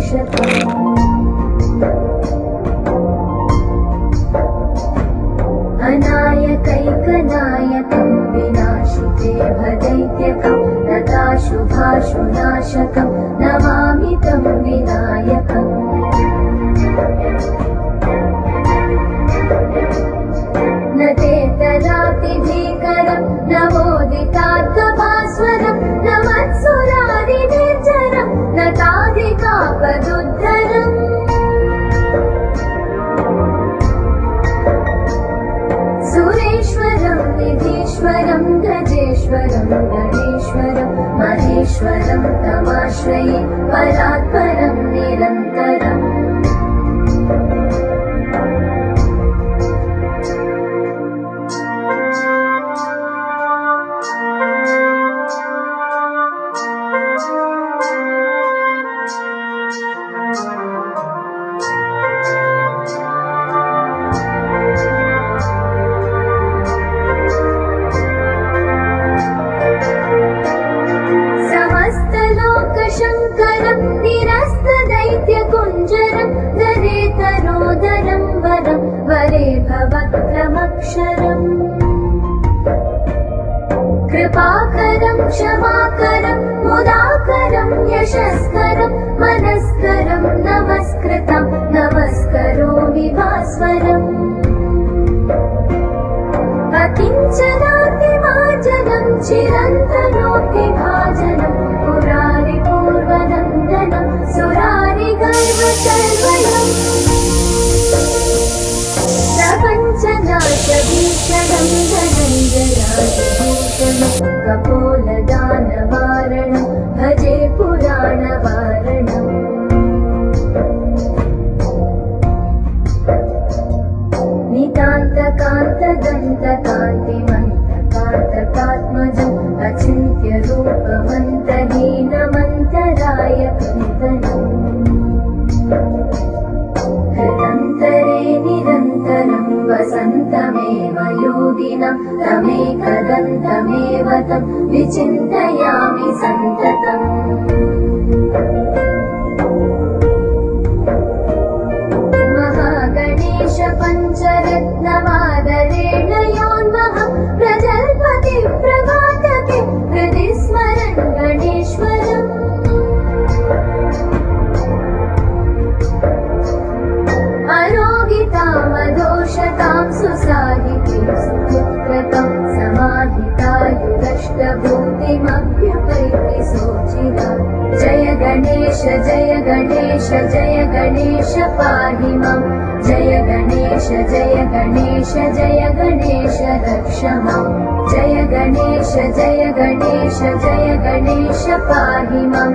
रक्षताम् अनायकैकनायकं विनाशिते भदैत्यकं नताशुभाशुनाशकं नमामि तं विनायकम् न तेतरातिभीकरं नवोदितार्थभास्वरं न मत्सुरादिनिर्झरं न ताधिकापदुद्धरम् सुरेश्वरं निधीश्वरं गजेश्वरं गणेश्वरं महेश्वरं तमाश्रये परात्परं निरन्तरम् शङ्करं निरस्तदैत्यकुञ्जरं दरेतरोदरं वरं वरे भवक्रमक्षरम् कृपाकरं क्षमाकरं मुदाकरं यशस्करं मनस्करं नमस्कृतं नमस्करोमि भास्वरम् अकिञ्चनातिमार्जनं चिरन्तनोऽतिभाजनं पुरारिपूर्वनन्दनं सुरारिगर्वसर्वयम् प्रपञ्चनाशभीषणं धनञ्जयादिभूषणं कपोलदानवारणं भजे पुराणवारणम् नितान्तकान्तदन्तकान्तिमन्तकान्तकात्मजम् अचिन्त्यरूपमन्तहीनमन्तरायकन्दनम् हृदन्तरे निरन्तरं वसन्तमेव योगिनं तमेकदन्तमेव तं विचिन्तयामि सन्ततम् महागणेश पञ्चरत्नमादरेण योन्वहं प्रजल्पति प्रभातके हृदि स्मरन् गणेश्वरम् अरोगितामदोषतां सुसाहितीं सुपुत्रतां समाहितायुरष्टभूतिमभ्युपैति सोचिरा जय गणेश जय गणेश जय गणेश पाहि मां जय गणेश जय गणेश जय गणेश रक्ष मां जय गणेश जय गणेश जय गणेश पाहि मां।